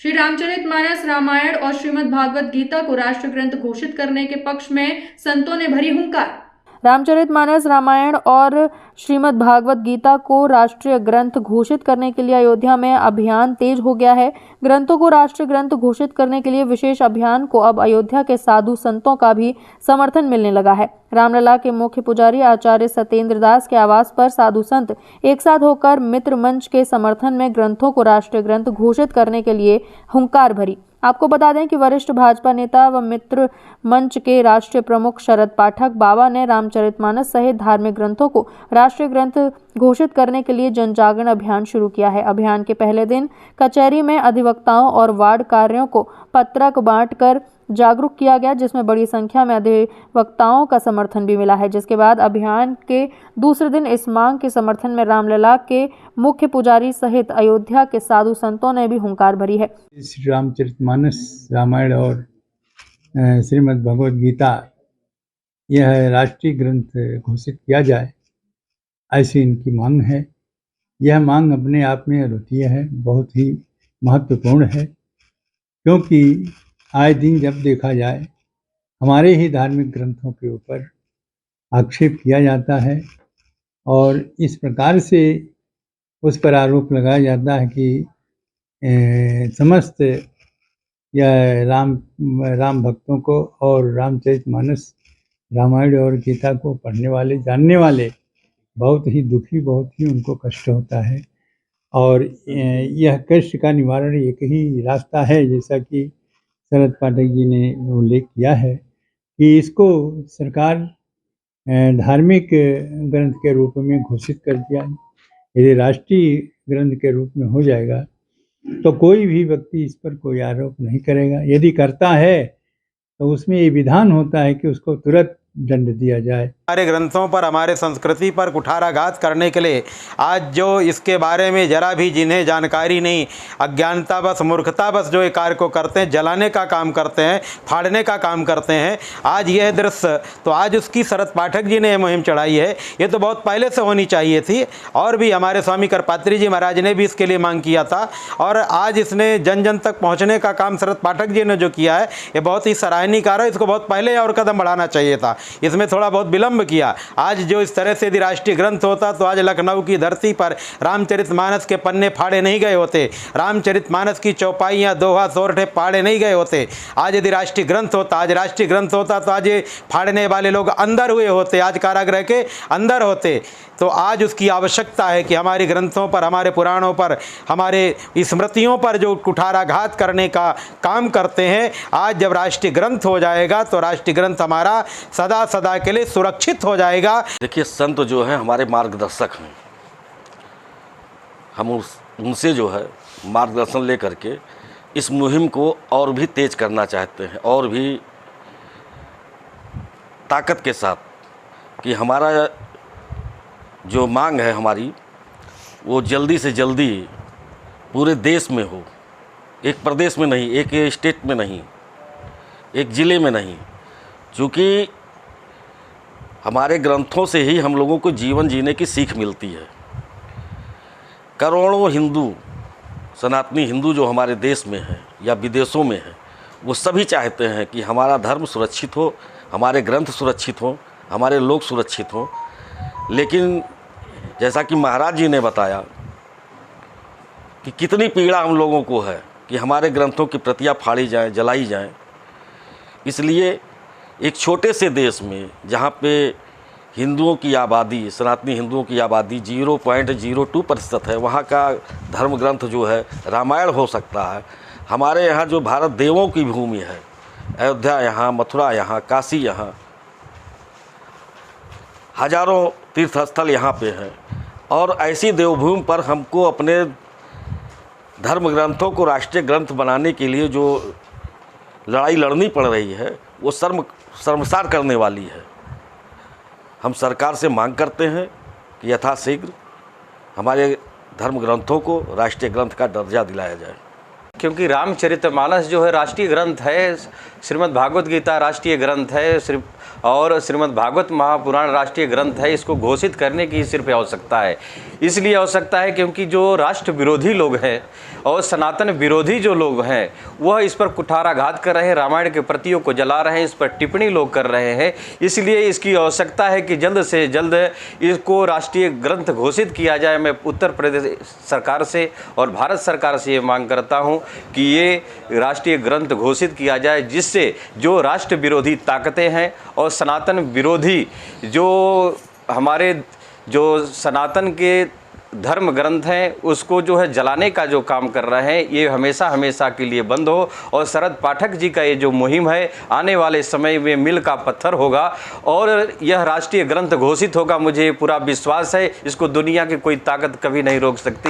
श्री रामचरितमानस, रामायण और श्रीमद् भागवत गीता को राष्ट्र ग्रंथ घोषित करने के पक्ष में संतों ने भरी हुंकार। रामचरितमानस, रामायण और श्रीमद् भागवत गीता को राष्ट्रीय ग्रंथ घोषित करने के लिए अयोध्या में अभियान तेज हो गया है। ग्रंथों को राष्ट्रीय ग्रंथ घोषित करने के लिए विशेष अभियान को अब अयोध्या के साधु संतों का भी समर्थन मिलने लगा है। रामलला के मुख्य पुजारी आचार्य सत्येंद्र दास के आवास पर साधु संत एक साथ होकर मित्र मंच के समर्थन में ग्रंथों को राष्ट्रीय ग्रंथ घोषित करने के लिए हुंकार भरी। आपको बता दें कि वरिष्ठ भाजपा नेता व मित्र मंच के राष्ट्रीय प्रमुख शरद पाठक बाबा ने रामचरितमानस सहित धार्मिक ग्रंथों को राष्ट्रीय ग्रंथ घोषित करने के लिए जन जागरण अभियान शुरू किया है। अभियान के पहले दिन कचहरी में अधिवक्ताओं और वार्ड कार्यों को पत्रक बांटकर जागरूक किया गया, जिसमें बड़ी संख्या में अधिवक्ताओं का समर्थन भी मिला है। जिसके बाद अभियान के दूसरे दिन इस मांग के समर्थन में रामलला के मुख्य पुजारी सहित अयोध्या के साधु संतों ने भी हुंकार भरी है। श्री रामचरितमानस, रामायण और श्रीमद् भगवद गीता यह राष्ट्रीय ग्रंथ घोषित किया जाए, ऐसी इनकी मांग है। यह मांग अपने आप में अद्वितीय है, बहुत ही महत्वपूर्ण है, क्योंकि आए दिन जब देखा जाए हमारे ही धार्मिक ग्रंथों के ऊपर आक्षेप किया जाता है और इस प्रकार से उस पर आरोप लगाया जाता है कि समस्त या राम भक्तों को और रामचरितमानस, रामायण और गीता को पढ़ने वाले, जानने वाले बहुत ही दुखी, बहुत ही उनको कष्ट होता है। और यह कष्ट का निवारण एक ही रास्ता है, जैसा कि शरद पाठक जी ने उल्लेख किया है कि इसको सरकार धार्मिक ग्रंथ के रूप में घोषित कर दिया। यदि राष्ट्रीय ग्रंथ के रूप में हो जाएगा तो कोई भी व्यक्ति इस पर कोई आरोप नहीं करेगा। यदि करता है तो उसमें ये विधान होता है कि उसको तुरंत दंड दिया जाए। हमारे ग्रंथों पर, हमारे संस्कृति पर कुठाराघात करने के लिए आज जो इसके बारे में जरा भी जिन्हें जानकारी नहीं, अज्ञानतावश, मूर्खतावश जो ये कार्य को करते हैं, जलाने का काम करते हैं, फाड़ने का काम करते हैं, आज यह दृश्य, तो आज उसकी शरद पाठक जी ने मुहिम चढ़ाई है। ये तो बहुत पहले से होनी चाहिए थी और भी हमारे स्वामी करपात्री जी महाराज ने भी इसके लिए मांग किया था और आज इसने जन जन तक पहुँचने का काम शरद पाठक जी ने जो किया है ये बहुत ही सराहनीय कार्य है। इसको बहुत पहले और कदम बढ़ाना चाहिए था, इसमें थोड़ा बहुत विलंब किया। आज जो इस तरह से यदि राष्ट्रीय ग्रंथ होता तो आज लखनऊ की धरती पर रामचरितमानस के पन्ने फाड़े नहीं गए होते, रामचरितमानस की चौपाइयाँ, दोहा, सोरठे फाड़े नहीं गए होते। आज यदि राष्ट्रीय ग्रंथ होता, आज राष्ट्रीय ग्रंथ होता तो आज ये फाड़ने वाले लोग अंदर हुए होते, आज कारागृह के अंदर होते। तो आज उसकी आवश्यकता है कि हमारे ग्रंथों पर, हमारे पुराणों पर, हमारे स्मृतियों पर जो कुठाराघात करने का काम करते हैं, आज जब राष्ट्रीय ग्रंथ हो जाएगा तो राष्ट्रीय ग्रंथ हमारा सदा सदा के लिए सुरक्षित हो जाएगा। देखिए, संत जो है हमारे मार्गदर्शक हैं, हम उनसे जो है मार्गदर्शन लेकर के इस मुहिम को और भी तेज करना चाहते हैं और भी ताकत के साथ, कि हमारा जो मांग है हमारी वो जल्दी से जल्दी पूरे देश में हो, एक प्रदेश में नहीं, एक स्टेट में नहीं, एक ज़िले में नहीं। चूँकि हमारे ग्रंथों से ही हम लोगों को जीवन जीने की सीख मिलती है। करोड़ों हिंदू, सनातनी हिंदू जो हमारे देश में हैं या विदेशों में हैं, वो सभी चाहते हैं कि हमारा धर्म सुरक्षित हो, हमारे ग्रंथ सुरक्षित हों, हमारे लोग सुरक्षित हों। लेकिन जैसा कि महाराज जी ने बताया कि कितनी पीड़ा हम लोगों को है कि हमारे ग्रंथों की प्रतियां फाड़ी जाएं, जलाई जाएं। इसलिए एक छोटे से देश में जहाँ पे हिंदुओं की आबादी, सनातनी हिंदुओं की आबादी 0.02% है, वहाँ का धर्म ग्रंथ जो है रामायण हो सकता है। हमारे यहाँ जो भारत देवों की भूमि है, अयोध्या यहाँ, मथुरा यहाँ, काशी यहाँ, हजारों तीर्थस्थल यहाँ पे हैं और ऐसी देवभूमि पर हमको अपने धर्म ग्रंथों को राष्ट्रीय ग्रंथ बनाने के लिए जो लड़ाई लड़नी पड़ रही है वो शर्मसार करने वाली है। हम सरकार से मांग करते हैं कि यथाशीघ्र हमारे धर्म ग्रंथों को राष्ट्रीय ग्रंथ का दर्जा दिलाया जाए। क्योंकि रामचरितमानस जो है राष्ट्रीय ग्रंथ है, श्रीमद् भागवत गीता राष्ट्रीय ग्रंथ है और श्रीमद् भागवत महापुराण राष्ट्रीय ग्रंथ है। इसको घोषित करने की सिर्फ आवश्यकता है, इसलिए आवश्यकता है क्योंकि जो राष्ट्र विरोधी लोग हैं और सनातन विरोधी जो लोग हैं वह इस पर कुठाराघात कर रहे हैं, रामायण के प्रतियों को जला रहे हैं, इस पर टिप्पणी लोग कर रहे हैं। इसलिए इसकी आवश्यकता है कि जल्द से जल्द इसको राष्ट्रीय ग्रंथ घोषित किया जाए। मैं उत्तर प्रदेश सरकार से और भारत सरकार से ये मांग करता हूँ कि ये राष्ट्रीय ग्रंथ घोषित किया जाए, जिससे जो राष्ट्र विरोधी ताकतें हैं और सनातन विरोधी जो हमारे जो सनातन के धर्म ग्रंथ हैं उसको जो है जलाने का जो काम कर रहे हैं, ये हमेशा हमेशा के लिए बंद हो। और शरद पाठक जी का ये जो मुहिम है आने वाले समय में मील का पत्थर होगा और यह राष्ट्रीय ग्रंथ घोषित होगा। मुझे पूरा विश्वास है, इसको दुनिया की कोई ताकत कभी नहीं रोक सकती है।